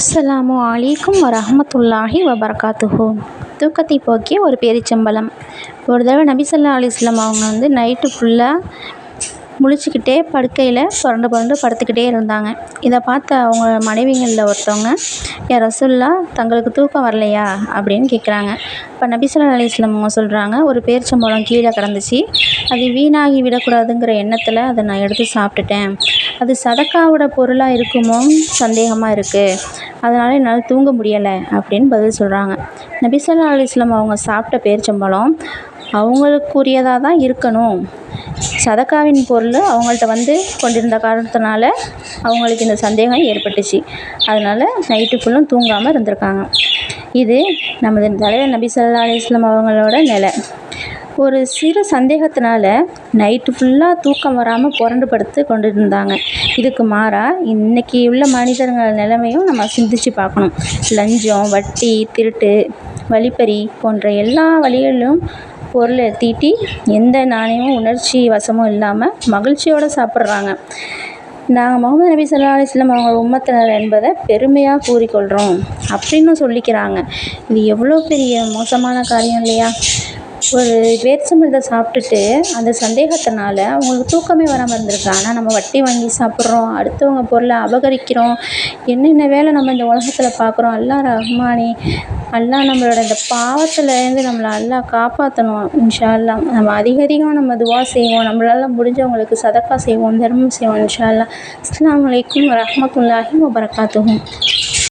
அஸ்ஸலாமு அலைக்கும் வரஹ்மத்துல்லாஹி வபரகாத்துஹு. தூக்கத்தை போக்கிய ஒரு பேரிச்சம்பழம். ஒரு தடவை நபி ஸல்லல்லாஹு அலைஹி வஸல்லம் அவங்க நைட்டு ஃபுல்லாக முழிச்சுக்கிட்டே படுக்கையில் புரண்டு புரண்டு படுத்துக்கிட்டே இருந்தாங்க. இதை பார்த்த அவங்க மனைவிகளில் ஒருத்தவங்க, யா ரசூலுல்லாஹ், தங்களுக்கு தூக்கம் வரலையா அப்படின்னு கேட்குறாங்க. இப்போ நபி ஸல்லல்லாஹு அலைஹி வஸல்லம் அவங்க சொல்கிறாங்க, ஒரு பேரிச்சம்பழம் கீழே கிடந்துச்சு, அது வீணாகி விடக்கூடாதுங்கிற எண்ணத்தில் அதை நான் எடுத்து சாப்பிட்டுட்டேன். அது சதக்காவோட பொருளாக இருக்குமோன்னு சந்தேகமாக இருக்குது, அதனால் என்னால் தூங்க முடியலை அப்படின்னு பதில் சொல்கிறாங்க. நபி ஸல்லல்லாஹு அலைஹி வஸல்லம் அவங்க சாப்பிட்ட பேரிச்சம்பழம் அவங்களுக்குரியதாக தான் இருக்கணும், சதக்காவின் பொருள் அவங்கள்ட்ட கொண்டிருந்த காரணத்தினால அவங்களுக்கு இந்த சந்தேகம் ஏற்பட்டுச்சு. அதனால் நைட்டு ஃபுல்லும் தூங்காமல் இருந்திருக்காங்க. இது நமது தலைவர் நபி ஸல்லல்லாஹு அலைஹி வஸல்லம் அவங்களோட நிலை. ஒரு சிறு சந்தேகத்தினால நைட்டு ஃபுல்லாக தூக்கம் வராமல் புரண்டு படுத்து கொண்டு இருந்தாங்க. இதுக்கு மாறாக இன்றைக்கி உள்ள மனிதர்கள் நிலைமையும் நம்ம சிந்திச்சு பார்க்கணும். லஞ்சம், வட்டி, திருட்டு, வழிப்பறி போன்ற எல்லா வழிகளிலும் பொருளை தீட்டி எந்த நாணயமும் உணர்ச்சி வசமும் இல்லாமல் மகிழ்ச்சியோடு சாப்பிட்றாங்க. நாங்கள் முகமது நபி ஸல்லல்லாஹு அலைஹி வஸல்லம் அவங்க உம்மத்தினர் என்பதை பெருமையாக கூறிக்கொள்கிறோம் அப்படின்னு சொல்லிக்கிறாங்க. இது எவ்வளோ பெரிய மோசமான காரியம் இல்லையா? ஒரு பேரிச்சம்பழத்தை சாப்பிட்டுட்டு அந்த சந்தேகத்தினால அவங்களுக்கு தூக்கமே வராமல் இருந்திருக்கு. ஆனால் நம்ம வட்டி வாங்கி சாப்பிட்றோம், அடுத்தவங்க பொருளை அபகரிக்கிறோம், என்னென்ன வேலை நம்ம இந்த உலகத்தில் பார்க்குறோம். அல்லாஹ் ரஹ்மானே, அல்லாஹ் நம்மளோட இந்த பாவத்துலேருந்து நம்மளை அல்லாஹ் காப்பாற்றணும். இன்ஷா அல்லாஹ் நம்ம அதிகம் நம்ம துவா செய்வோம், நம்மளால் முடிஞ்சவங்களுக்கு சதக்கா செய்வோம், தர்மம் செய்வோம். இன்ஷா அல்லாஹ். அஸ்ஸலாமு அலைக்கும் வரஹ்மத்துல்லாஹி வபரகாத்துஹு.